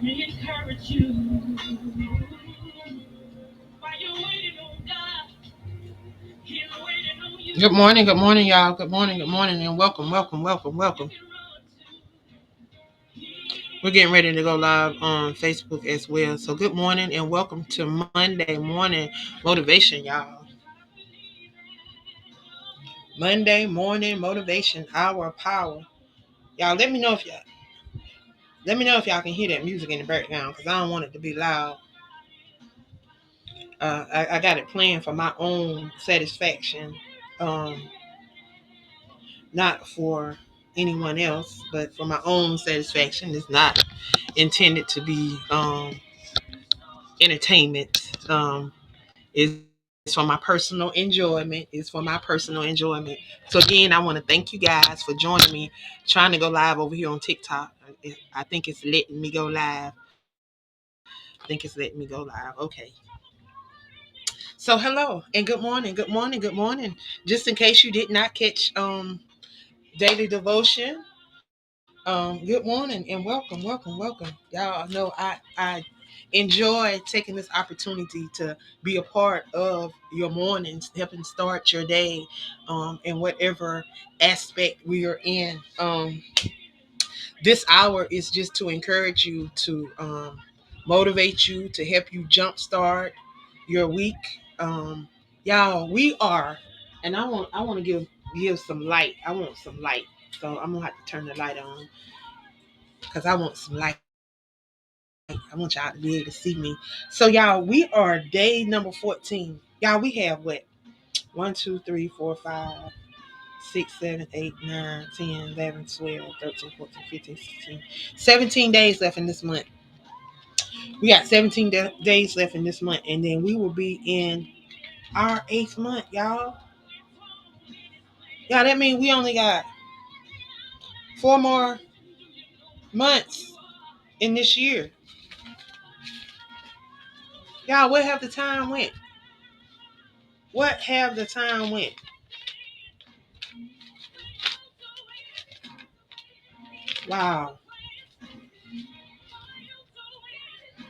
Let me encourage you while you're waiting on God. He's waiting on you. Good morning, y'all. Good morning, and welcome. We're getting ready to go live on Facebook as well. So good morning and welcome to Monday morning motivation, y'all. Monday morning motivation, hour of power. Y'all, let me know if y'all can hear that music in the background because I don't want it to be loud. I got it playing for my own satisfaction, not for anyone else, but for my own satisfaction. It's not intended to be entertainment. It's for my personal enjoyment. So again, I want to thank you guys for joining me, trying to go live over here on TikTok. I think it's letting me go live. Okay. So hello and good morning. Just in case you did not catch daily devotion, good morning and welcome. Y'all know I enjoy taking this opportunity to be a part of your mornings, helping start your day, in whatever aspect we are in. This hour is just to encourage you, to motivate you, to help you jumpstart your week. Y'all, we are, and I want to give some light. I want some light, so I'm gonna have to turn the light on because I want some light. I want y'all to be able to see me. So y'all, we are day number 14. Y'all, we have what? 1, 2, 3, 4, 5, 6, 7, 8, 9, 10, 11, 12, 13, 14, 15, 16, 17 days left in this month. We got 17 days left in this month, and then we will be in our 8th month, y'all. Yeah, that means we only got 4 more months in this year. Y'all, where have the time went? What have the time went? Wow.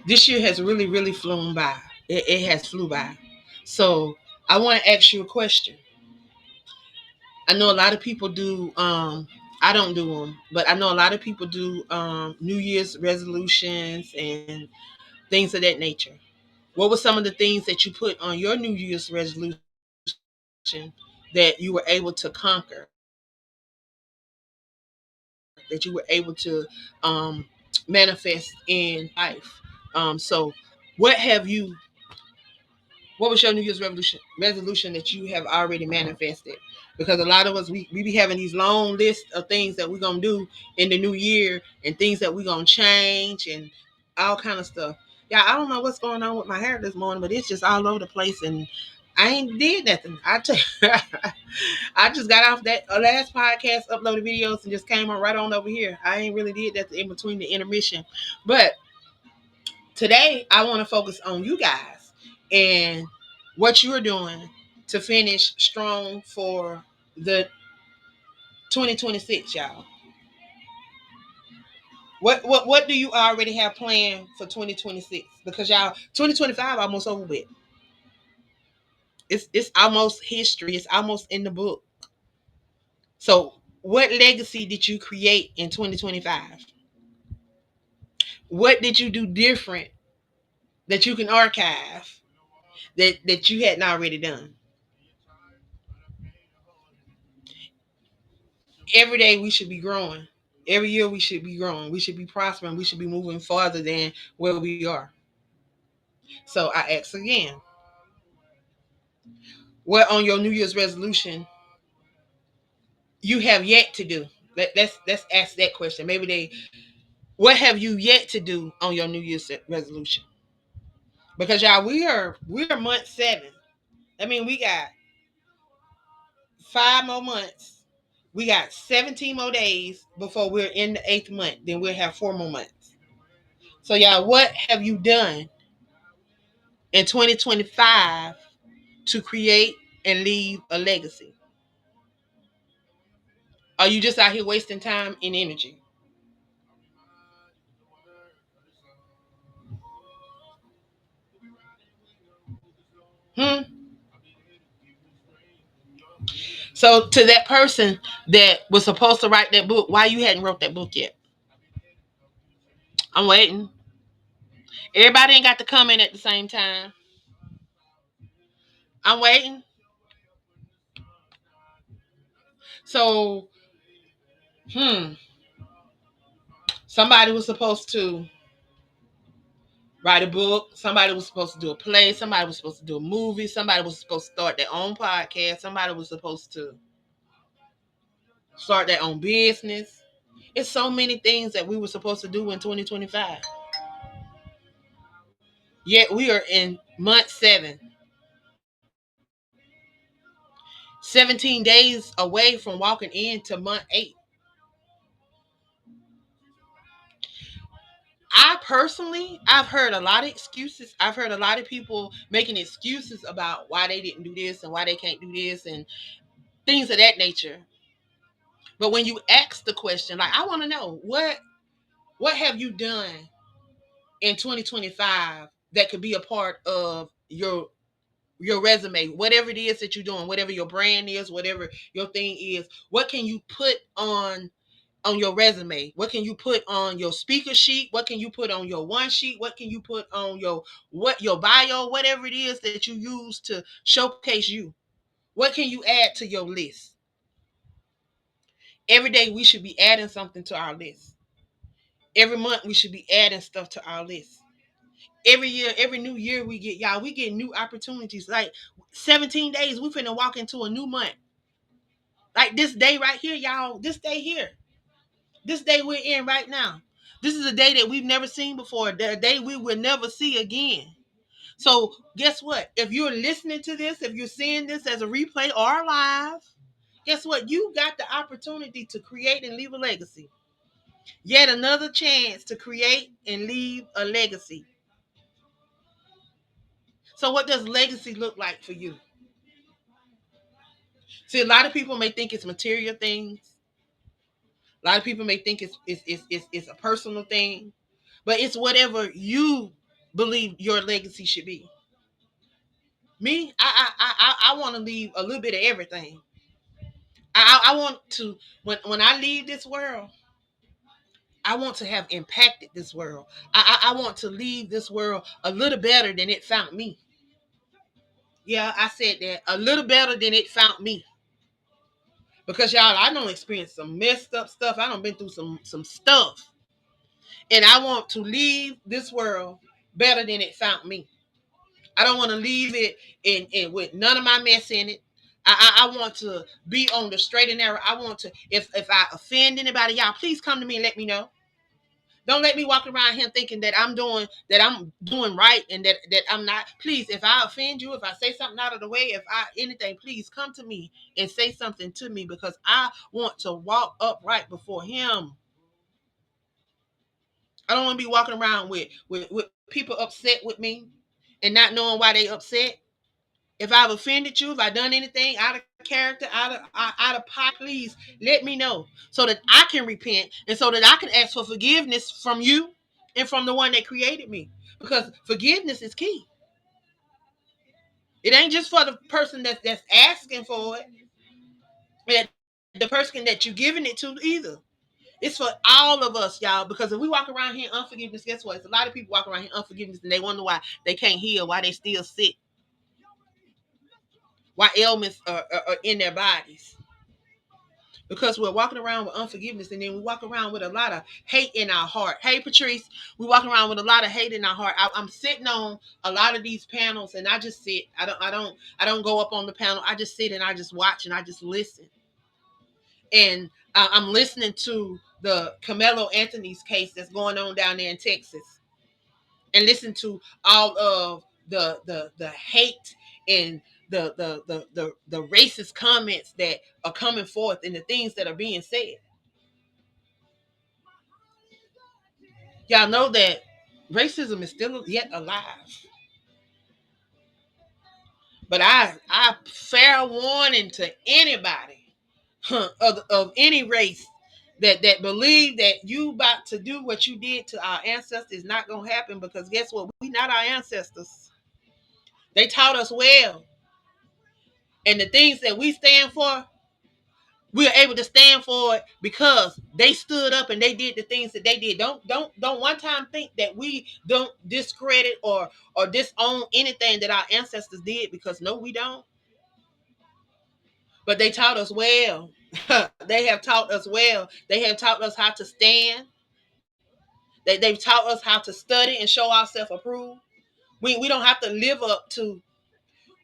This year has really flown by. It has flew by. So I want to ask you a question. I know a lot of people do. I don't do them, but I know a lot of people do New Year's resolutions and things of that nature. What were some of the things that you put on your New Year's resolution that you were able to conquer? That you were able to manifest in life. So, what have you what was your New Year's resolution that you have already manifested? Because a lot of us we be having these long lists of things that we're gonna do in the new year and things that we're gonna change and all kind of stuff. Yeah, I don't know what's going on with my hair this morning, but it's just all over the place and I ain't did nothing. I just got off that last podcast, uploaded videos, and just came on right on over here. I ain't really did that in between the intermission, but today I want to focus on you guys and what you're doing to finish strong for the 2026, y'all. What do you already have planned for 2026? Because y'all, 2025 almost over with. It's almost history. It's almost in the book. So, what legacy did you create in 2025? What did you do different that you can archive that you hadn't already done? Every day we should be growing. Every year we should be growing. We should be prospering. We should be moving farther than where we are. So I ask again, what on your New Year's resolution you have yet to do? Let's ask that question. What have you yet to do on your New Year's resolution? Because y'all, we're month 7. I mean, we got 5 more months. We got 17 more days before we're in the 8th month. Then we'll have 4 more months. So y'all, what have you done in 2025 to create and leave a legacy? Are you just out here wasting time and energy? Hmm. So to that person that was supposed to write that book, why you hadn't wrote that book yet? I'm waiting. Everybody ain't got to come in at the same time. I'm waiting. So, hmm. Somebody was supposed to write a book. Somebody was supposed to do a play. Somebody was supposed to do a movie. Somebody was supposed to start their own podcast. Somebody was supposed to start their own business. It's so many things that we were supposed to do in 2025. Yet we are in month 7, 17 days away from walking into month 8. I've heard a lot of excuses. I've heard a lot of people making excuses about why they didn't do this and why they can't do this and things of that nature. But when you ask the question, like, I want to know what have you done in 2025 that could be a part of your resume, whatever it is that you're doing, whatever your brand is, whatever your thing is, what can you put on your resume? What can you put on your speaker sheet? What can you put on your one sheet? What can you put on your bio? Whatever it is that you use to showcase you. What can you add to your list? Every day we should be adding something to our list. Every month we should be adding stuff to our list. Every year, every new year we get, y'all, we get new opportunities. Like 17 days, we finna walk into a new month. Like this day right here, y'all, this day here. This day we're in right now. This is a day that we've never seen before, the day we will never see again. So guess what? If you're listening to this, if you're seeing this as a replay or live, guess what? You got the opportunity to create and leave a legacy. Yet another chance to create and leave a legacy. So what does legacy look like for you? See, a lot of people may think it's material things. A lot of people may think it's a personal thing. But it's whatever you believe your legacy should be. Me, I want to leave a little bit of everything. I want to when I leave this world, I want to have impacted this world. I want to leave this world a little better than it found me. Yeah, I said that, a little better than it found me. Because y'all, I don't experience some messed up stuff. I don't been through some stuff, and I want to leave this world better than it found me. I don't want to leave it in with none of my mess in it. I want to be on the straight and narrow. I want to, if I offend anybody, y'all, please come to me and let me know. Don't let me walk around here thinking that I'm doing right and that I'm not. Please, if I offend you, if I say something out of the way, if I anything, please come to me and say something to me, because I want to walk upright before him. I don't want to be walking around with people upset with me and not knowing why they upset. If I've offended you, if I've done anything out of character, out of pocket, please let me know so that I can repent and so that I can ask for forgiveness from you and from the one that created me. Because forgiveness is key. It ain't just for the person that's asking for it, and the person that you're giving it to either. It's for all of us, y'all. Because if we walk around here in unforgiveness, guess what? It's a lot of people walk around here in unforgiveness and they wonder why they can't heal, why they still sick, why ailments are in their bodies. Because we're walking around with unforgiveness, and then we walk around with a lot of hate in our heart. Hey, Patrice, we walk around with a lot of hate in our heart. I'm sitting on a lot of these panels, and I just sit. I don't go up on the panel. I just sit and I just watch and I just listen. And I'm listening to the Carmelo Anthony's case that's going on down there in Texas, and listen to all of the hate and the racist comments that are coming forth and the things that are being said. Y'all know that racism is still yet alive. But I fair warning to anybody of any race that believe that you about to do what you did to our ancestors is not gonna happen, because guess what? We not our ancestors. They taught us well. And the things that we stand for, we are able to stand for it because they stood up and they did the things that they did. Don't one time think that we don't discredit or disown anything that our ancestors did, because no, we don't. But they taught us well. They have taught us well. They have taught us how to stand. They've taught us how to study and show ourselves approved. We don't have to live up to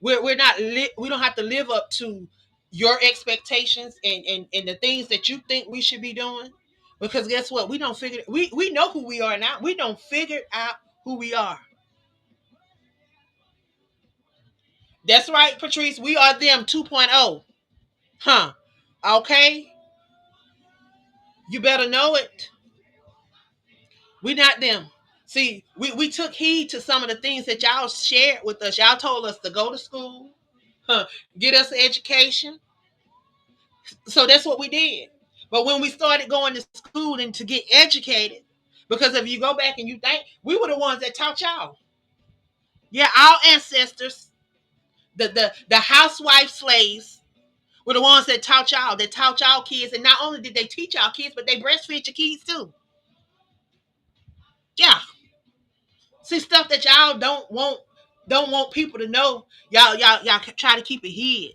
we're not we don't have to live up to your expectations and the things that you think we should be doing, because guess what, we don't figure we know who we are now. We don't figure out who we are. That's right, Patrice, we are them 2.0. Huh? Okay, you better know it. We not them. See, we took heed to some of the things that y'all shared with us. Y'all told us to go to school, huh, get us an education. So that's what we did. But when we started going to school and to get educated, because if you go back and you think, we were the ones that taught y'all. Yeah, our ancestors, the housewife slaves, were the ones that taught y'all, kids. And not only did they teach y'all kids, but they breastfeed your kids too. Yeah. See, stuff that y'all don't want people to know. Y'all try to keep it hid.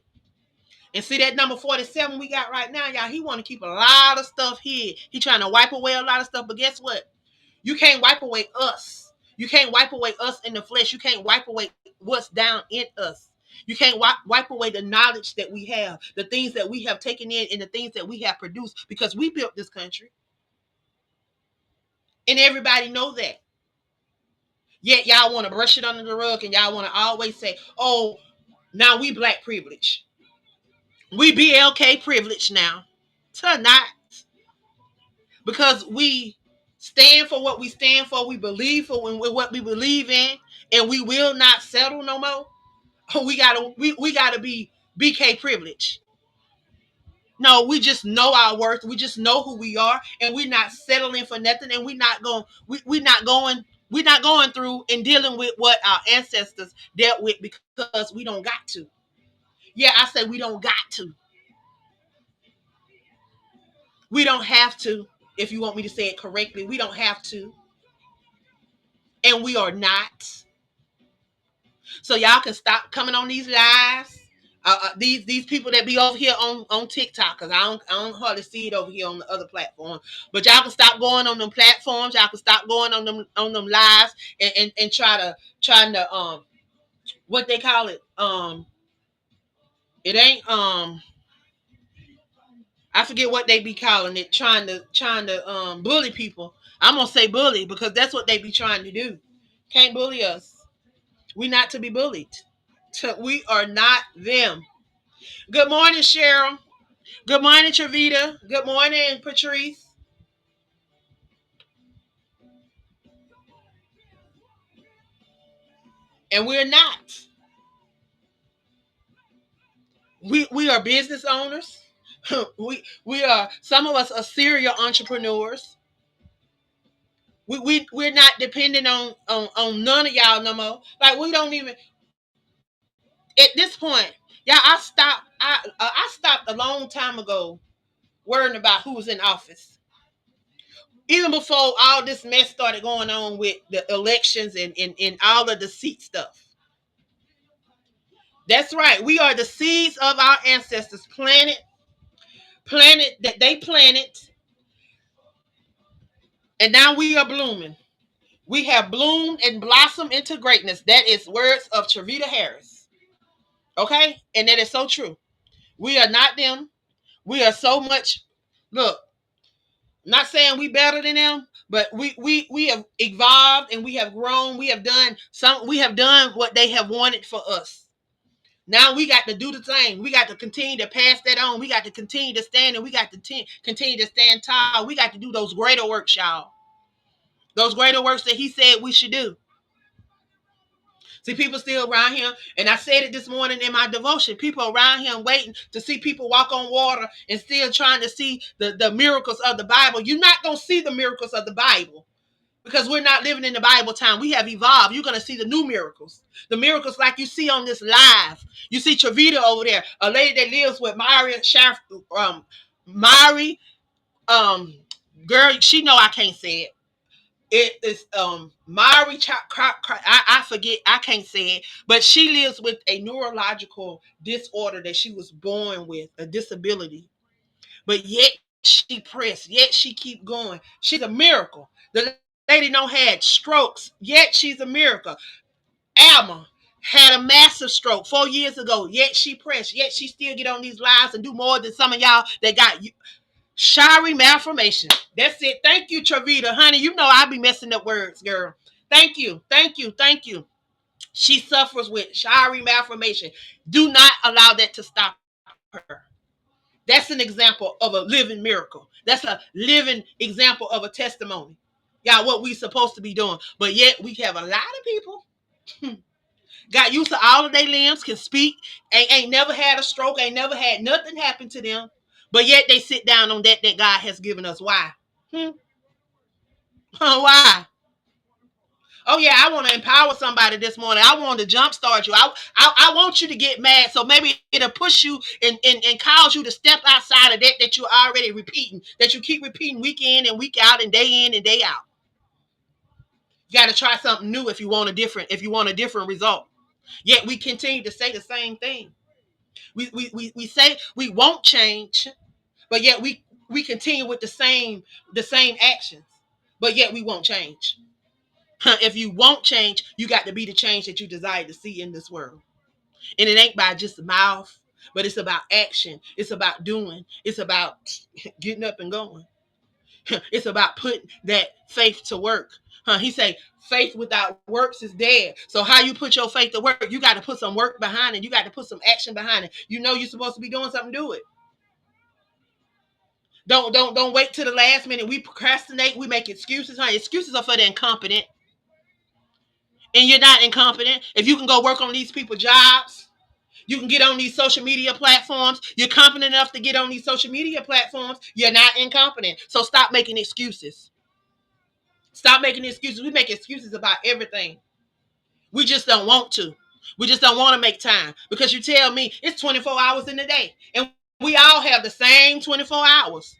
And see that number 47 we got right now, y'all, he want to keep a lot of stuff hid. He trying to wipe away a lot of stuff, but guess what? You can't wipe away us. You can't wipe away us in the flesh. You can't wipe away what's down in us. You can't wipe away the knowledge that we have, the things that we have taken in, and the things that we have produced, because we built this country. And everybody know that. Yet y'all want to brush it under the rug, and y'all want to always say, oh, now we black privilege. We BLK privilege now. Tonight. Because we stand for what we stand for. We believe for what we believe in, and we will not settle no more. We gotta be BK privilege. No, we just know our worth. We just know who we are, and we're not settling for nothing. And we're not going through and dealing with what our ancestors dealt with, because we don't got to. Yeah, I say we don't got to. We don't have to. If you want me to say it correctly, we don't have to, and we are not. So y'all can stop coming on these lives. These people that be over here on TikTok, because I don't hardly see it over here on the other platform. But y'all can stop going on them platforms. Y'all can stop going on them lives and trying to what they call it, it ain't I forget what they be calling it, trying to bully people. I'm gonna say bully because that's what they be trying to do. Can't bully us. We not to be bullied. We are not them. Good morning, Cheryl. Good morning, Travita. Good morning, Patrice. And we're not. We are business owners. We are, some of us are serial entrepreneurs. We're not dependent on none of y'all no more. Like, we don't even, at this point, yeah, I stopped a long time ago worrying about who was in office. Even before all this mess started going on with the elections and all of the seat stuff. That's right. We are the seeds of our ancestors, planted that they planted, and now we are blooming. We have bloomed and blossomed into greatness. That is words of Travita Harris. Okay? And that is so true. We are not them. We are so much. Look, not saying we better than them, but we have evolved and we have grown. We have done what they have wanted for us. Now we got to do the same. We got to continue to pass that on. We got to continue to stand, and we got to continue to stand tall. We got to do those greater works, y'all. Those greater works that he said we should do. See, people still around here, and I said it this morning in my devotion. People around here waiting to see people walk on water and still trying to see the miracles of the Bible. You're not going to see the miracles of the Bible because we're not living in the Bible time. We have evolved. You're going to see the new miracles. The miracles like you see on this live. You see Travita over there, a lady that lives with Mari, um, girl, she know I can't say it. It is Mari, I forget, I can't say it, but she lives with a neurological disorder that she was born with, a disability. But yet she pressed, yet she keep going. She's a miracle. The lady no had strokes, yet she's a miracle. Alma had a massive stroke 4 years ago, yet she pressed, yet she still get on these lives and do more than some of y'all that got Shari malformation. That's it. Thank you, Travita. Honey, you know I be messing up words, girl. Thank you. Thank you. Thank you. She suffers with Shari malformation. Do not allow that to stop her. That's an example of a living miracle. That's a living example of a testimony. Y'all, what we supposed to be doing. But yet we have a lot of people got used to all of their limbs, can speak, ain't never had a stroke, ain't never had nothing happen to them. But yet they sit down on that God has given us. Why? Hmm? Why? Oh yeah, I want to empower somebody this morning. I want to jumpstart you. I want you to get mad, so maybe it'll push you and cause you to step outside of that you're already repeating, that you keep repeating week in and week out and day in and day out. You got to try something new if you want a different result. Yet we continue to say the same thing. We say we won't change, but yet we continue with the same actions, but yet we won't change. If you won't change, you got to be the change that you desire to see in this world. And it ain't by just the mouth, but it's about action. It's about doing. It's about getting up and going. It's about putting that faith to work. He say faith without works is dead. So how you put your faith to work? You got to put some work behind it. You got to put some action behind it. You know you're supposed to be doing something, do it. Don't wait till the last minute. We procrastinate. We make excuses. Excuses are for the incompetent. And you're not incompetent. If you can go work on these people's jobs, you can get on these social media platforms. You're competent enough to get on these social media platforms. You're not incompetent. So stop making excuses. Stop making excuses. We make excuses about everything. We just don't want to. We just don't want to make time. Because you tell me it's 24 hours in the day. And we all have the same 24 hours.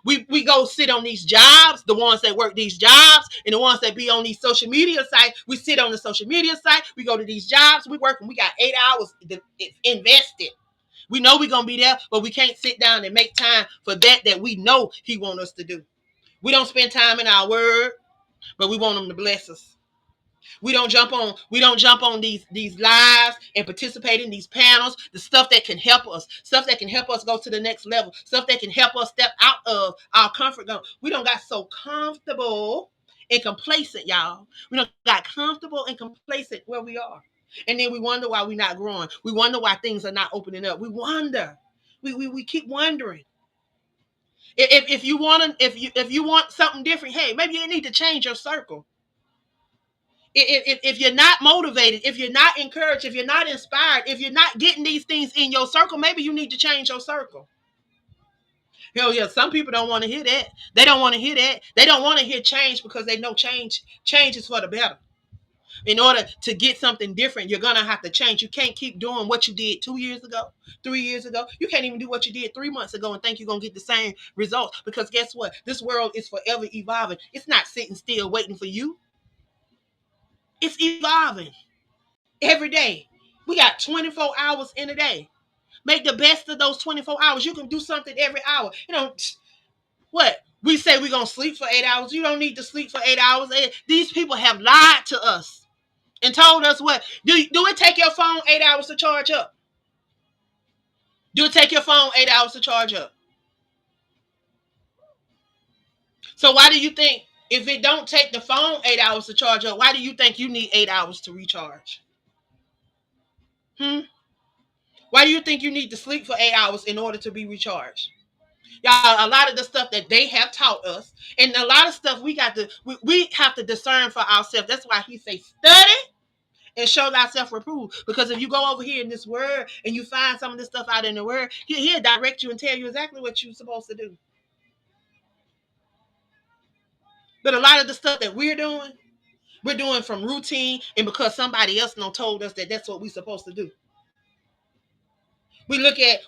We go sit on these jobs, the ones that work these jobs, and the ones that be on these social media sites. We sit on the social media site. We go to these jobs. We work, and we got 8 hours invested. We know we're gonna be there, but we can't sit down and make time for that we know He wants us to do. We don't spend time in our Word, but we want Him to bless us. We don't jump on these lives and participate in these panels, the stuff that can help us go to the next level, stuff that can help us step out of our comfort zone. We don't got so comfortable and complacent, y'all. We don't got comfortable and complacent where we are. And then we wonder why we're not growing. We wonder why things are not opening up. We wonder. We keep wondering. If you want to, if you want something different, hey, maybe you need to change your circle. If you're not motivated, if you're not encouraged, if you're not inspired, if you're not getting these things in your circle, maybe you need to change your circle. Hell yeah, some people don't want to hear that. They don't want to hear that. They don't want to hear change because they know change is for the better. In order to get something different, you're gonna have to change. You can't keep doing what you did 2 years ago, 3 years ago. You can't even do what you did 3 months ago and think you're gonna get the same results. Because guess what? This world is forever evolving. It's not sitting still waiting for you. It's evolving every day. We got 24 hours in a day. Make the best of those 24 hours. You can do something every hour. What? We say we're going to sleep for 8 hours. You don't need to sleep for 8 hours. These people have lied to us and told us what? Do it take your phone 8 hours to charge up? Do it take your phone 8 hours to charge up? So why do you think if it don't take the phone 8 hours to charge up, why do you think you need 8 hours to recharge? Hmm? Why do you think you need to sleep for 8 hours in order to be recharged? Y'all, a lot of the stuff that they have taught us, and a lot of stuff we have to discern for ourselves. That's why He say study and show thyself reproved. Because if you go over here in this word and you find some of this stuff out in the word, he'll direct you and tell you exactly what you're supposed to do. But a lot of the stuff that we're doing from routine and because somebody else done told us that that's what we're supposed to do. We look at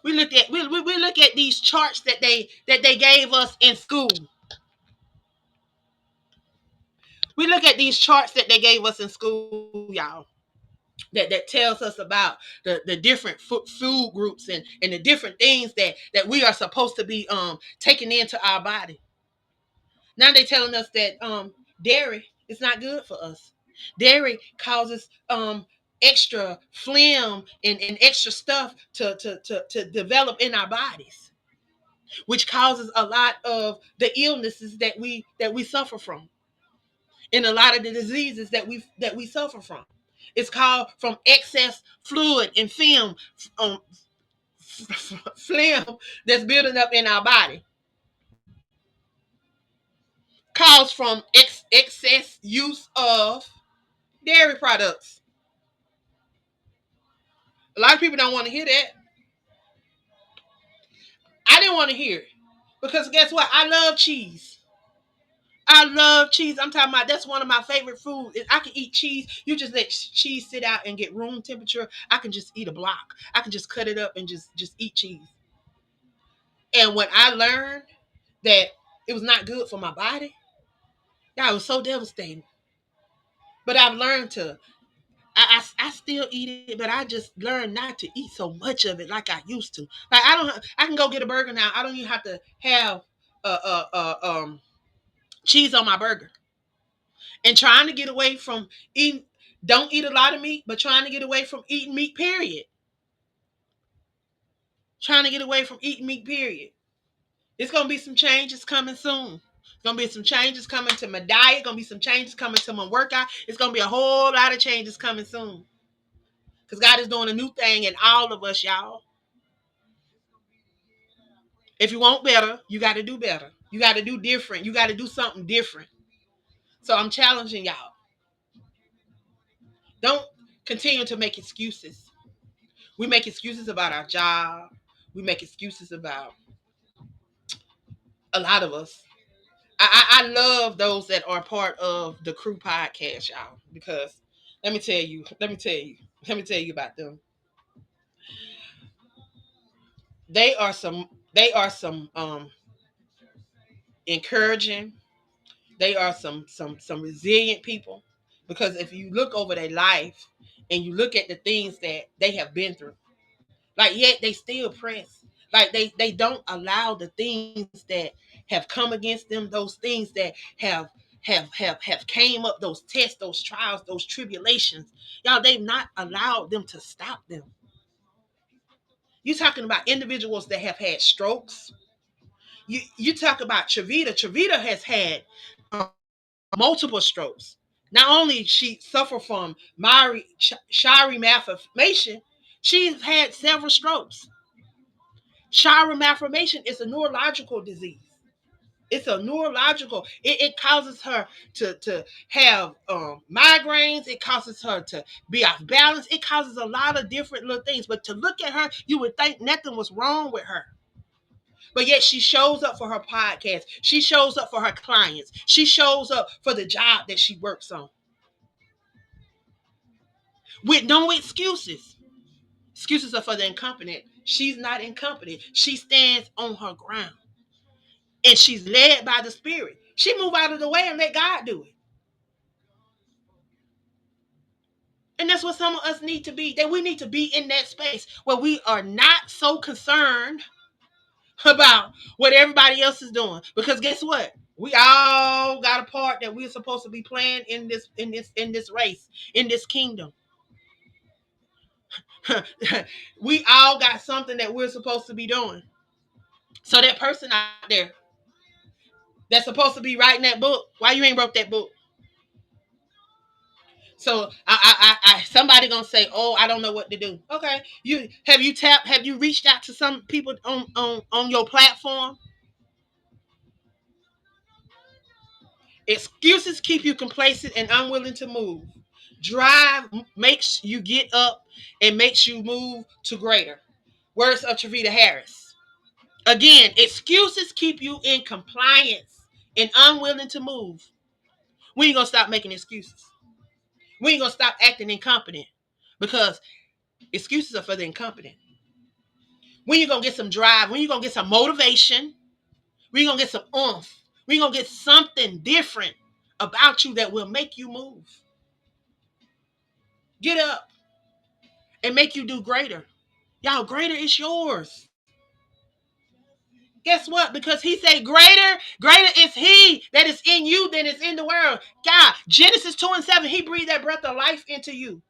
these charts that they gave us in school. We look at these charts that they gave us in school, y'all. That tells us about the different food groups and the different things that we are supposed to be taking into our body. Now they telling us that dairy is not good for us. Dairy causes extra phlegm and extra stuff to develop in our bodies, which causes a lot of the illnesses that we suffer from, and a lot of the diseases that we suffer from. It's called from excess fluid and film, um, phlegm that's building up in our body, caused from excess use of dairy products. A lot of people don't want to hear that. I didn't want to hear it because guess what? I love cheese. I love cheese. I'm talking about that's one of my favorite foods. I can eat cheese. You just let cheese sit out and get room temperature. I can just eat a block. I can just cut it up and just eat cheese. And when I learned that it was not good for my body, that was so devastating. But I've learned to. I still eat it, but I just learned not to eat so much of it like I used to. Like I don't. I can go get a burger now. I don't even have to have cheese on my burger. And trying to get away from eating. Don't eat a lot of meat, but trying to get away from eating meat. Period. Trying to get away from eating meat. Period. It's gonna be some changes coming soon. It's gonna be some changes coming to my diet. Gonna be some changes coming to my workout. It's gonna be a whole lot of changes coming soon. Because God is doing a new thing in all of us, y'all. If you want better, you got to do better. You got to do different. You got to do something different. So I'm challenging y'all. Don't continue to make excuses. We make excuses about our job. We make excuses about a lot of us. I love those that are part of the crew podcast, y'all, because let me tell you about them. They are some encouraging. They are some resilient people, because if you look over their life and you look at the things that they have been through, like yet they still press. Like they don't allow the things that have come against them, those things that have came up, those tests, those trials, those tribulations. Y'all, they've not allowed them to stop them. You talking about individuals that have had strokes. You talk about Travita. Travita has had multiple strokes. Not only she suffered from shari malformation, she's had several strokes. Shari malformation is a neurological disease. It's a neurological. It causes her to have migraines. It causes her to be off balance. It causes a lot of different little things. But to look at her, you would think nothing was wrong with her. But yet she shows up for her podcast. She shows up for her clients. She shows up for the job that she works on with no excuses. Excuses are for the incompetent. She's not incompetent. She stands on her ground. And she's led by the Spirit. She move out of the way and let God do it. And that's what some of us need to be. That we need to be in that space where we are not so concerned about what everybody else is doing. Because guess what? We all got a part that we're supposed to be playing in this race, in this kingdom. We all got something that we're supposed to be doing. So that person out there that's supposed to be writing that book, why you ain't wrote that book? So somebody gonna say, "Oh, I don't know what to do." Okay, have you reached out to some people on your platform? Excuses keep you complacent and unwilling to move. Drive makes you get up and makes you move to greater. Words of Travita Harris. Again, excuses keep you in compliance and unwilling to move. We ain't gonna stop making excuses. We ain't gonna stop acting incompetent because excuses are for the incompetent. When you gonna get some drive, when you gonna get some motivation, when you gonna get some oomph, when you gonna get something different about you that will make you move. Get up and make you do greater. Y'all, greater is yours. Guess what? Because he said greater is he that is in you than is in the world. God, Genesis 2:7, he breathed that breath of life into you.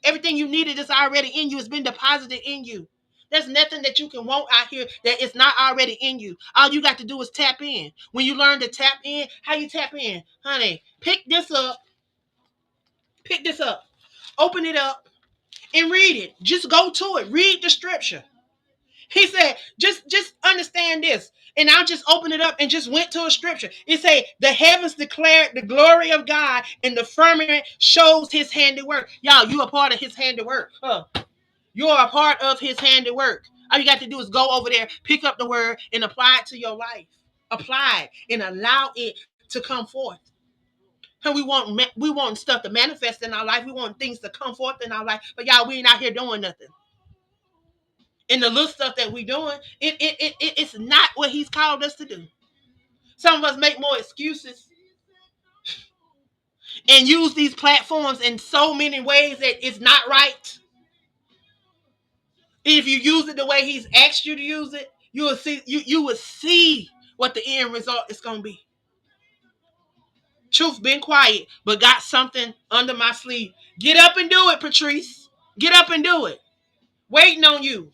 Everything you needed is already in you. It's been deposited in you. There's nothing that you can want out here that is not already in you. All you got to do is tap in. When you learn to tap in, how you tap in? Honey, pick this up. Pick this up. Open it up and read it. Just go to it. Read the scripture. He said, just understand this. And I'll just open it up and just went to a scripture. It said, the heavens declared the glory of God and the firmament shows his handiwork. Y'all, you are part of his handiwork. You are a part of his handiwork. All you got to do is go over there, pick up the word, and apply it to your life. Apply it and allow it to come forth. And we want stuff to manifest in our life. We want things to come forth in our life. But y'all, we ain't out here doing nothing. And the little stuff that we doing, it's not what he's called us to do. Some of us make more excuses and use these platforms in so many ways that it's not right. If you use it the way he's asked you to use it, you will see what the end result is going to be. Truth been quiet, but got something under my sleeve. Get up and do it, Patrice. Get up and do it. Waiting on you.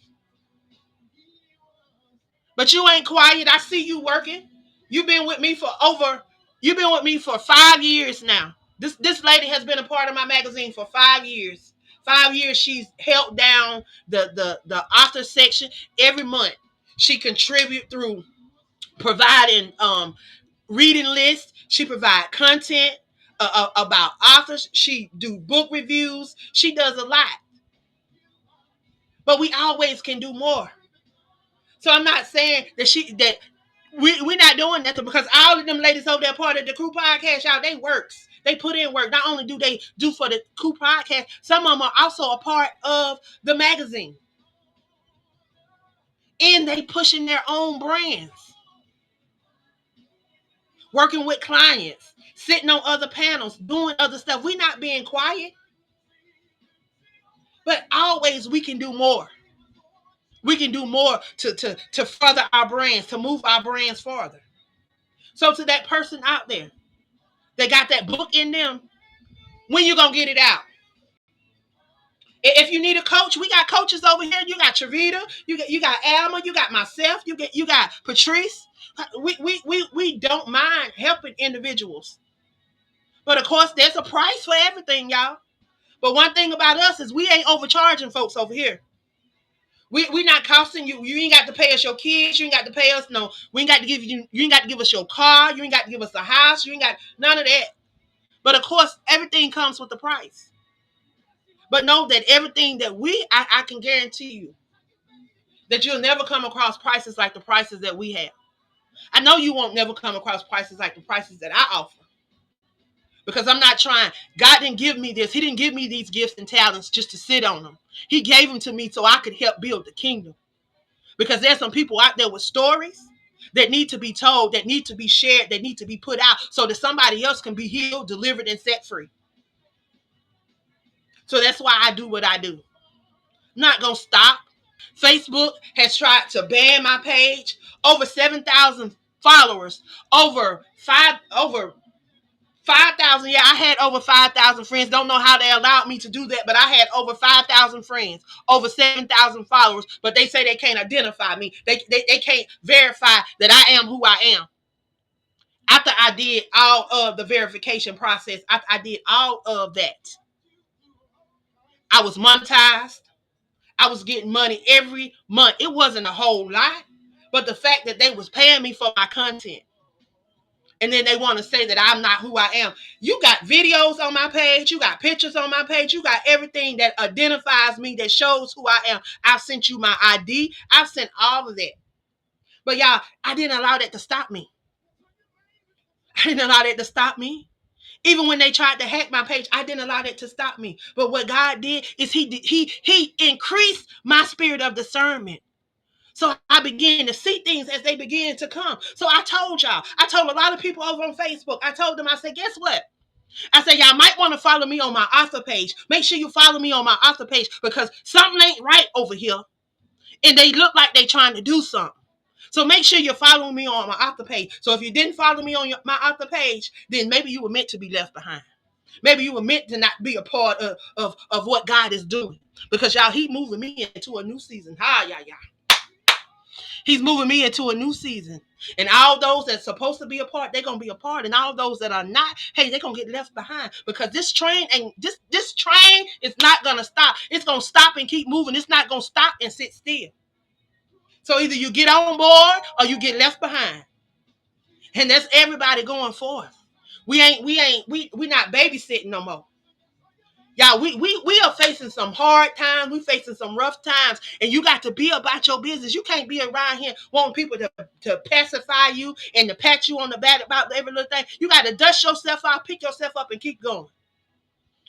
But you ain't quiet. I see you working. You've been with me for 5 years now. This lady has been a part of my magazine for 5 years. 5 years she's held down the author section every month. She contribute through providing reading lists. She provide content about authors. She do book reviews. She does a lot. But we always can do more. So I'm not saying that we're not doing nothing because all of them ladies over there part of the crew podcast, y'all, they works. They put in work. Not only do they do for the crew podcast, some of them are also a part of the magazine. And they pushing their own brands. Working with clients, sitting on other panels, doing other stuff. We're not being quiet. But always we can do more. We can do more to further our brands, to move our brands farther. So to that person out there that got that book in them, when you gonna get it out? If you need a coach, we got coaches over here. You got Travita, you got Alma, you got myself, you got Patrice. We don't mind helping individuals. But of course, there's a price for everything, y'all. But one thing about us is we ain't overcharging folks over here. We not costing you. You ain't got to pay us your kids. You ain't got to pay us no. We ain't got to give you. You ain't got to give us your car. You ain't got to give us a house. You ain't got none of that. But of course, everything comes with the price. But know that everything that I can guarantee you that you'll never come across prices like the prices that we have. I know you won't never come across prices like the prices that I offer. Because I'm not trying. God didn't give me this. He didn't give me these gifts and talents just to sit on them. He gave them to me so I could help build the kingdom. Because there's some people out there with stories that need to be told, that need to be shared, that need to be put out so that somebody else can be healed, delivered, and set free. So that's why I do what I do. I'm not going to stop. Facebook has tried to ban my page. Over 7,000 followers. Over 5,000. Yeah, I had over 5,000 friends. Don't know how they allowed me to do that, but I had over 5,000 friends, over 7,000 followers. But they say they can't identify me. They can't verify that I am who I am. After I did all of the verification process, after I did all of that, I was monetized. I was getting money every month. It wasn't a whole lot, but the fact that they was paying me for my content. And then they want to say that I'm not who I am. You got videos on my page. You got pictures on my page. You got everything that identifies me, that shows who I am. I've sent you my ID. I've sent all of that. But y'all, I didn't allow that to stop me. I didn't allow that to stop me. Even when they tried to hack my page, I didn't allow that to stop me. But what God did is he increased my spirit of discernment. So I began to see things as they began to come. So I told y'all, I told a lot of people over on Facebook, I told them, I said, guess what? I said, y'all might want to follow me on my author page. Make sure you follow me on my author page because something ain't right over here. And they look like they trying to do something. So make sure you're following me on my author page. So if you didn't follow me on my author page, then maybe you were meant to be left behind. Maybe you were meant to not be a part of what God is doing. Because y'all, he moving me into a new season. Ha, yeah, yeah. He's moving me into a new season. And all those that's supposed to be a part, they're gonna be a part. And all those that are not, hey, they're gonna get left behind. Because this train and this train is not gonna stop. It's gonna stop and keep moving. It's not gonna stop and sit still. So either you get on board or you get left behind. And that's everybody going forth. We not babysitting no more. Y'all, we are facing some hard times. We facing some rough times. And you got to be about your business. You can't be around here wanting people to pacify you and to pat you on the back about every little thing. You got to dust yourself out, pick yourself up, and keep going.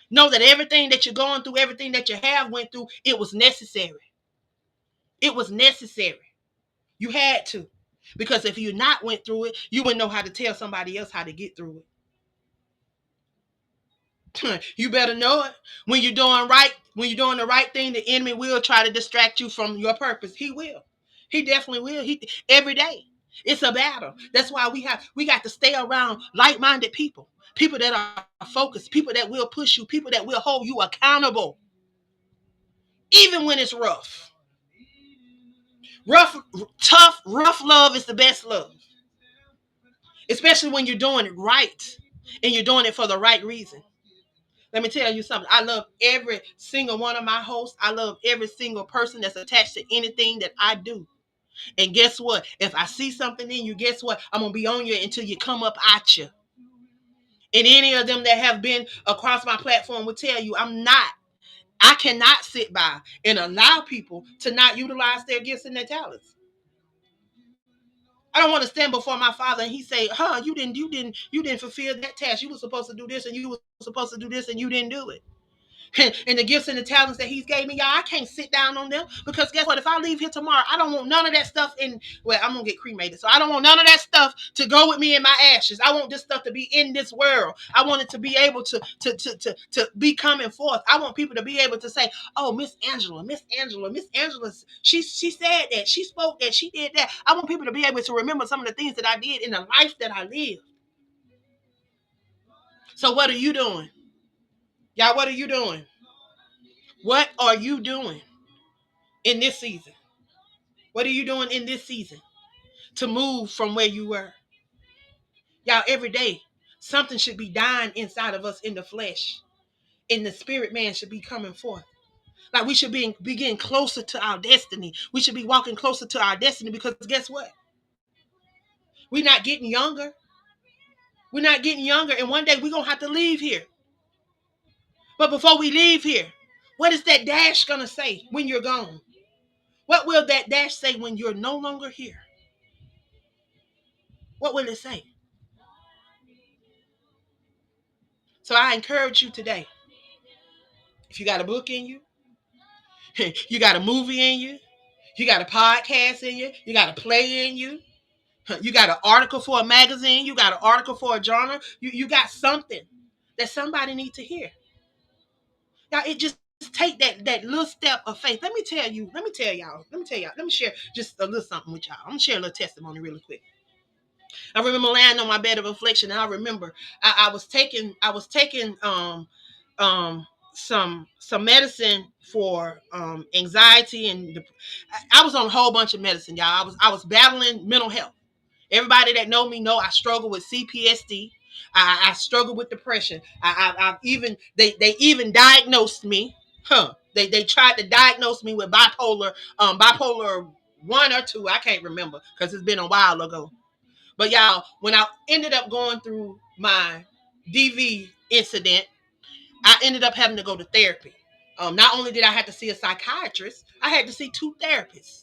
Know that everything that you're going through, everything that you have went through, it was necessary. It was necessary. You had to. Because if you not went through it, you wouldn't know how to tell somebody else how to get through it. You better know it. When you're doing right, when you're doing the right thing, the enemy will try to distract you from your purpose. He will. He definitely will. He every day. It's a battle. That's why we got to stay around like-minded people. People that are focused, people that will push you, people that will hold you accountable. Even when it's rough. Rough, tough, rough love is the best love. Especially when you're doing it right and you're doing it for the right reason. Let me tell you something. I love every single one of my hosts. I love every single person that's attached to anything that I do. And guess what? If I see something in you, guess what? I'm going to be on you until you come up at you. And any of them that have been across my platform will tell you I cannot sit by and allow people to not utilize their gifts and their talents. I don't want to stand before my father and he say, you didn't fulfill that task. You were supposed to do this and you were supposed to do this and you didn't do it. And the gifts and the talents that he's gave me, y'all, I can't sit down on them because guess what? If I leave here tomorrow, I don't want none of that stuff in. Well, I'm gonna get cremated, so I don't want none of that stuff to go with me in my ashes. I want this stuff to be in this world. I want it to be able to be coming forth. I want people to be able to say, "Oh, Miss Angela, she said that, she spoke that, she did that." I want people to be able to remember some of the things that I did in the life that I lived. So what are you doing, y'all? What are you doing? What are you doing in this season? What are you doing in this season to move from where you were? Y'all, every day, something should be dying inside of us in the flesh. And the spirit man should be coming forth. Like we should be getting closer to our destiny. We should be walking closer to our destiny because guess what? We're not getting younger. We're not getting younger. And one day we're going to have to leave here. But before we leave here, what is that dash going to say when you're gone? What will that dash say when you're no longer here? What will it say? So I encourage you today. If you got a book in you, you got a movie in you, you got a podcast in you, you got a play in you, you got an article for a magazine, you got an article for a journal, you got something that somebody needs to hear. Now it just take that little step of faith. Let me tell y'all, let me share just a little something with y'all. I'm gonna share a little testimony really quick. I remember laying on my bed of affliction, and I remember I was taking some medicine for anxiety and I was on a whole bunch of medicine, y'all. I was battling mental health. Everybody that know me know I struggle with CPSD. I struggle with depression. I even they even diagnosed me. They tried to diagnose me with bipolar 1 or 2. I can't remember because it's been a while ago. But y'all, when I ended up going through my DV incident, I ended up having to go to therapy. Not only did I have to see a psychiatrist, I had to see 2 therapists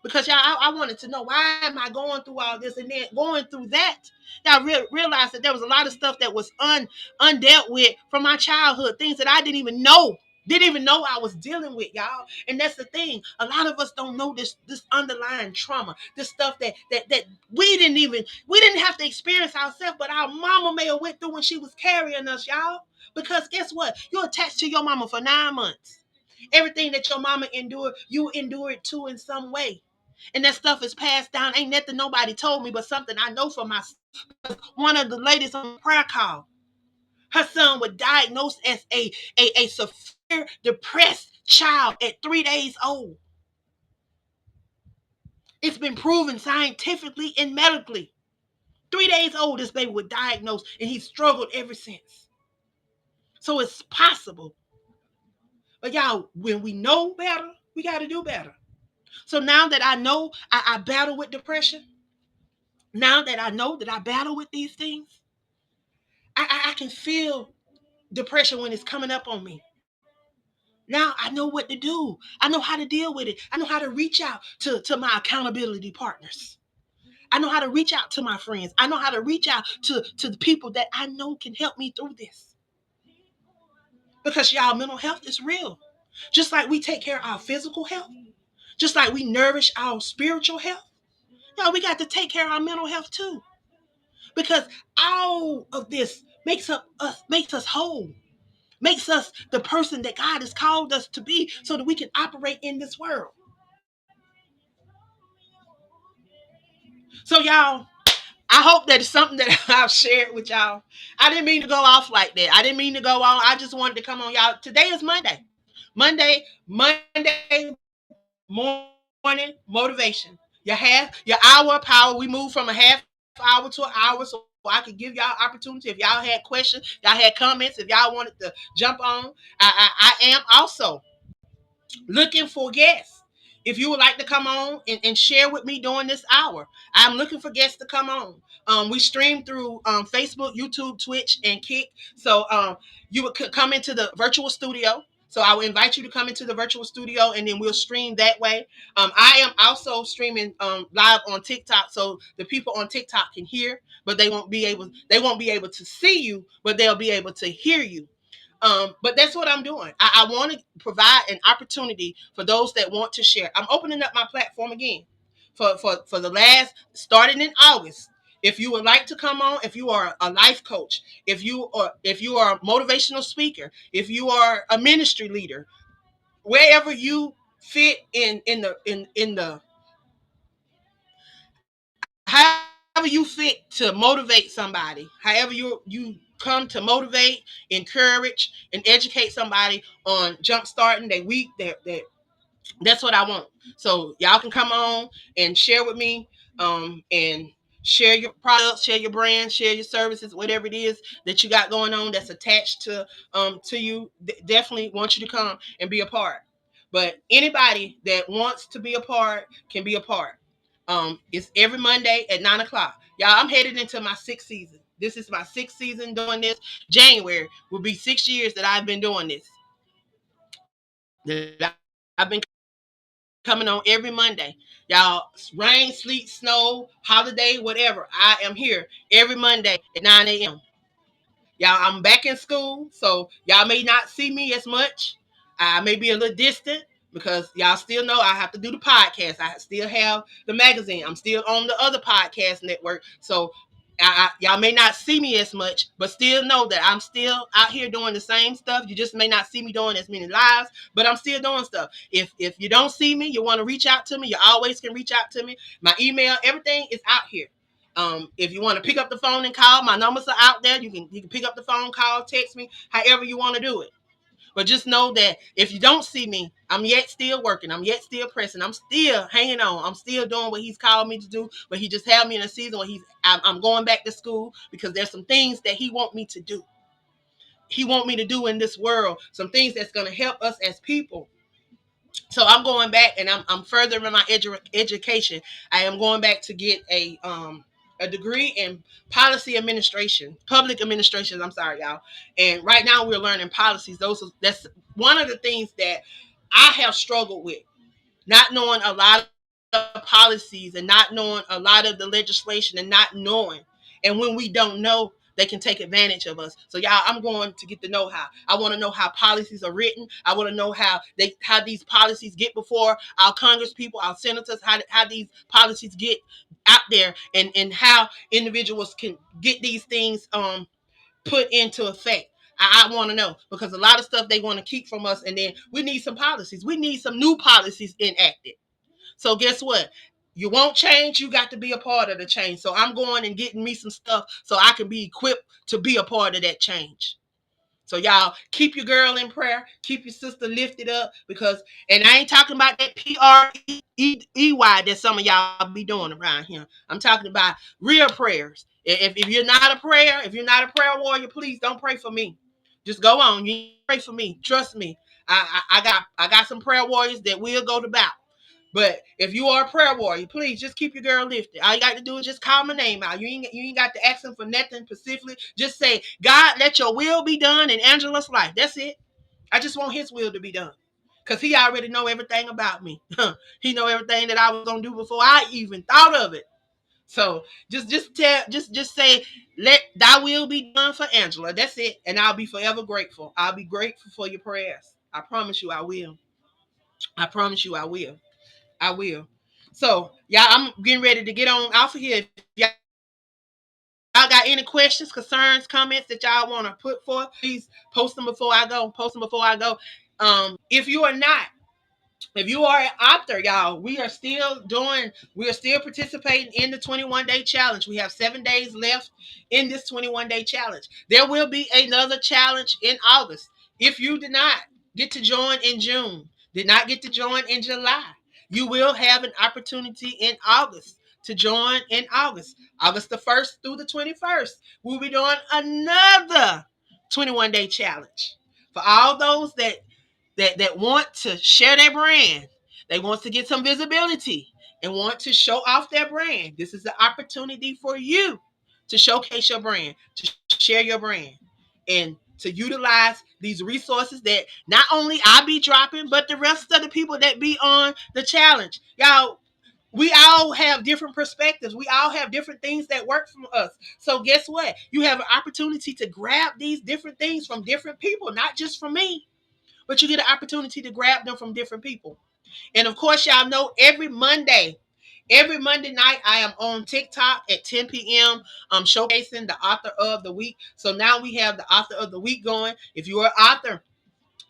Because y'all, I wanted to know, why am I going through all this, and then going through that. Y'all realized that there was a lot of stuff that was undealt with from my childhood, things that I didn't even know I was dealing with, y'all. And that's the thing. A lot of us don't know this underlying trauma, this stuff that we didn't have to experience ourselves, but our mama may have went through when she was carrying us, y'all. Because guess what? You're attached to your mama for 9 months. Everything that your mama endured, you endured too in some way. And that stuff is passed down. Ain't nothing nobody told me, but something I know for myself. One of the ladies on the prayer call, her son was diagnosed as a severe depressed child at 3 days old. It's been proven scientifically and medically. 3 days old, this baby was diagnosed, and he struggled ever since. So it's possible. But y'all, when we know better, we got to do better. So now that I know I battle with depression, now that I know that I battle with these things, I can feel depression when it's coming up on me. Now I know what to do. I know how to deal with it. I know how to reach out to my accountability partners. I know how to reach out to my friends. I know how to reach out to the people that I know can help me through this. Because y'all, mental health is real. Just like we take care of our physical health, just like we nourish our spiritual health, y'all, we got to take care of our mental health too. Because all of this makes us whole, makes us the person that God has called us to be, so that we can operate in this world. So y'all, I hope that it's something that I've shared with y'all. I didn't mean to go off like that. I didn't mean to go on. I just wanted to come on, y'all. Today is Monday. Monday morning motivation. Your hour of power. We moved from a half hour to an hour, so I could give y'all opportunity. If y'all had questions, y'all had comments, if y'all wanted to jump on, I am also looking for guests. If you would like to come on and share with me during this hour, I'm looking for guests to come on. We stream through Facebook, YouTube, Twitch, and Kick. So you would come into the virtual studio. So I will invite you to come into the virtual studio, and then we'll stream that way. I am also streaming live on TikTok, so the people on TikTok can hear, but they won't be able to see you, but they'll be able to hear you. But that's what I'm doing. I want to provide an opportunity for those that want to share. I'm opening up my platform again for the last, starting in August. If you would like to come on, if you are a life coach, if you are a motivational speaker, if you are a ministry leader, wherever you fit in the however you fit to motivate somebody, however you come to motivate, encourage, and educate somebody on jump starting their week, that's what I want. So y'all can come on and share with me, and share your products, share your brand, share your services, whatever it is that you got going on that's attached to you. Definitely want you to come and be a part. But anybody that wants to be a part can be a part. It's every Monday at 9 o'clock. Y'all, I'm headed into my sixth season. This is my sixth season doing this. January will be 6 years that I've been doing this. That I've been coming on every Monday. Y'all, rain, sleet, snow, holiday, whatever. I am here every Monday at 9 a.m. Y'all, I'm back in school, so y'all may not see me as much. I may be a little distant because y'all still know I have to do the podcast. I still have the magazine. I'm still on the other podcast network. So y'all may not see me as much, but still know that I'm still out here doing the same stuff. You just may not see me doing as many lives, but I'm still doing stuff. If you don't see me, you want to reach out to me, you always can reach out to me. My email, everything is out here. If you want to pick up the phone and call, my numbers are out there. You can pick up the phone, call, text me, however you want to do it. But just know that if you don't see me, I'm yet still working. I'm yet still pressing. I'm still hanging on. I'm still doing what he's called me to do. But he just had me in a season where I'm going back to school because there's some things that he want me to do. He want me to do in this world. Some things that's going to help us as people. So I'm going back and I'm furthering my education. I am going back to get a degree in policy administration, public administration. I'm sorry, y'all. And right now we're learning policies. That's one of the things that I have struggled with, not knowing a lot policies and not knowing a lot of the legislation and not knowing. And when we don't know, they can take advantage of us. So y'all, I'm going to get to know how. I want to know how policies are written. I want to know how these policies get before our Congress people, our senators, how these policies get out there, and how individuals can get these things put into effect. I want to know, because a lot of stuff they want to keep from us, and then we need some policies. We need some new policies enacted. So guess what? You won't change. You got to be a part of the change. So I'm going and getting me some stuff so I can be equipped to be a part of that change. So y'all keep your girl in prayer. Keep your sister lifted up, because, and I ain't talking about that PREY that some of y'all be doing around here. I'm talking about real prayers. If you're not a prayer, if you're not a prayer warrior, please don't pray for me. Just go on. You pray for me. Trust me. I got some prayer warriors that will go to battle. But if you are a prayer warrior, please just keep your girl lifted. All you got to do is just call my name out. You ain't got to ask him for nothing specifically. Just say, God, let your will be done in Angela's life. That's it. I just want his will to be done. Because he already know everything about me. He know everything that I was gonna do before I even thought of it. So just say, let thy will be done for Angela. That's it. And I'll be forever grateful. I'll be grateful for your prayers. I promise you I will. I promise you I will. I will. So, y'all, I'm getting ready to get on off of here. If y'all got any questions, concerns, comments that y'all want to put forth, please post them before I go. Post them before I go. If you are not, if you are an author, y'all, we are still participating in the 21-day challenge. We have 7 days left in this 21-day challenge. There will be another challenge in August. If you did not get to join in June, did not get to join in July, you will have an opportunity in August to join in August. August the 1st through the 21st. We'll be doing another 21-day challenge. For all those that want to share their brand, they want to get some visibility and want to show off their brand. This is the opportunity for you to showcase your brand, to share your brand, and to utilize these resources that not only I be dropping, but the rest of the people that be on the challenge. Y'all, we all have different perspectives. We all have different things that work for us. So guess what? You have an opportunity to grab these different things from different people, not just from me, but you get an opportunity to grab them from different people. And of course, y'all know every Monday night, I am on TikTok at 10 p.m. I'm showcasing the author of the week. So now we have the author of the week going. If you're an author,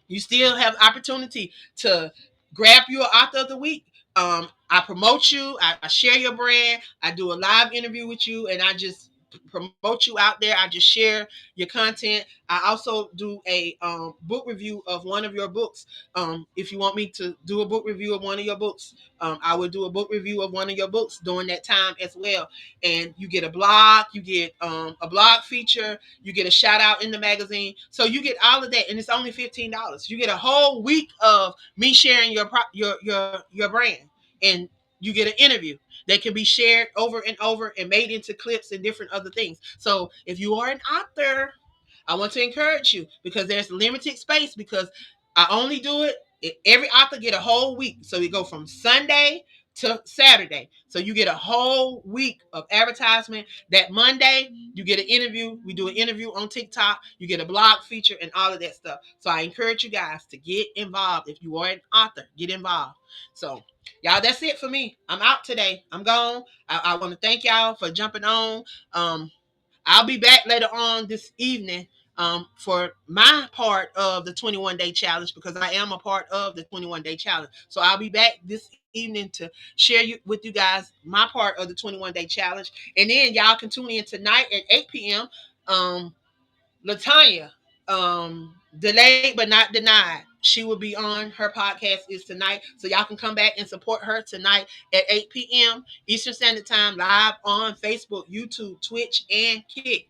you still have opportunity to grab your author of the week. I promote you. I share your brand. I do a live interview with you, and I just promote you out there. I just share your content. I also do a book review of one of your books. If you want me to do a book review of one of your books, I will do a book review of one of your books during that time as well. And you get a blog, you get a blog feature, you get a shout out in the magazine. So you get all of that, and it's only $15. You get a whole week of me sharing your brand, and you get an interview that can be shared over and over and made into clips and different other things. So if you are an author, I want to encourage you, because there's limited space, because I only do it. Every author get a whole week. So we go from Sunday to Saturday. So you get a whole week of advertisement. That Monday, you get an interview. We do an interview on TikTok. You get a blog feature and all of that stuff. So I encourage you guys to get involved. If you are an author, get involved. So y'all, that's it for me. I'm out today. I'm gone. I want to thank y'all for jumping on. I'll be back later on this evening for my part of the 21-day challenge, because I am a part of the 21-day challenge. So I'll be back this evening to share with you guys my part of the 21-day challenge. And then y'all can tune in tonight at 8 p.m. Latanya, delayed but not denied. She will be on. Her podcast is tonight, so y'all can come back and support her tonight at 8 p.m. Eastern Standard Time, live on Facebook, YouTube, Twitch, and Kick.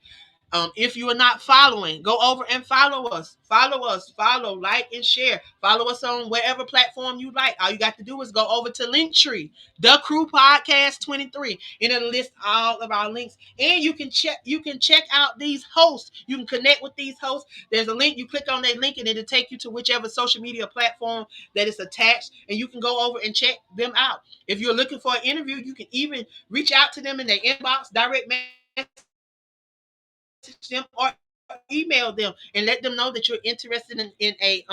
If you are not following, go over and follow us. Follow us. Follow, like, and share. Follow us on whatever platform you like. All you got to do is go over to Linktree, The Crew Podcast 23, and it'll list all of our links. And you can check. You can check out these hosts. You can connect with these hosts. There's a link. You click on that link, and it'll take you to whichever social media platform that is attached, and you can go over and check them out. If you're looking for an interview, you can even reach out to them in their inbox, direct message them, or email them and let them know that you're interested in a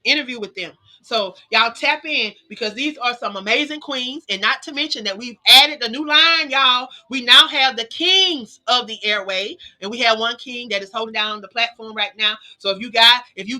interview with them. So y'all tap in because these are some amazing queens, and not to mention that we've added a new line, y'all. We now have the kings of the airway, and we have one king that is holding down the platform right now. So if you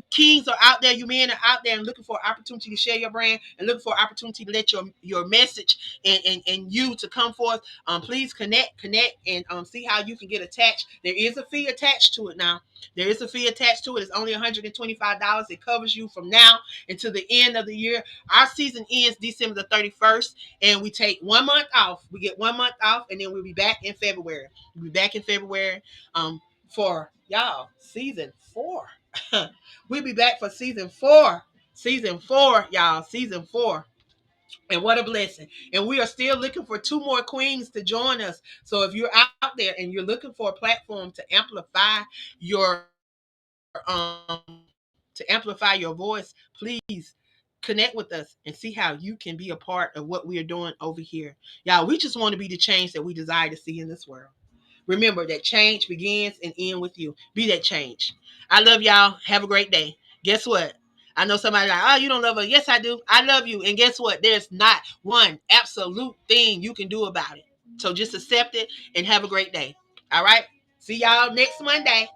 kings are out there, you men are out there and looking for an opportunity to share your brand and looking for an opportunity to let your message and you to come forth, please connect, and see how you can get attached. There is a fee attached to it now. There is a fee attached to it. It's only $125. It covers you from now until the end of the year. Our season ends December the 31st, and we take 1 month off. We get 1 month off, and then we'll be back in February. We'll be back in February for y'all season 4. We'll be back for season 4. Season 4, y'all. Season 4. And what a blessing. And we are still looking for 2 more queens to join us. So if you're out there and you're looking for a platform to amplify your voice, please connect with us and see how you can be a part of what we are doing over here. Y'all, we just want to be the change that we desire to see in this world. Remember that change begins and ends with you. Be that change. I love y'all. Have a great day. Guess what? I know somebody like, oh, you don't love her. Yes, I do. I love you. And guess what? There's not one absolute thing you can do about it. So just accept it and have a great day. All right? See y'all next Monday.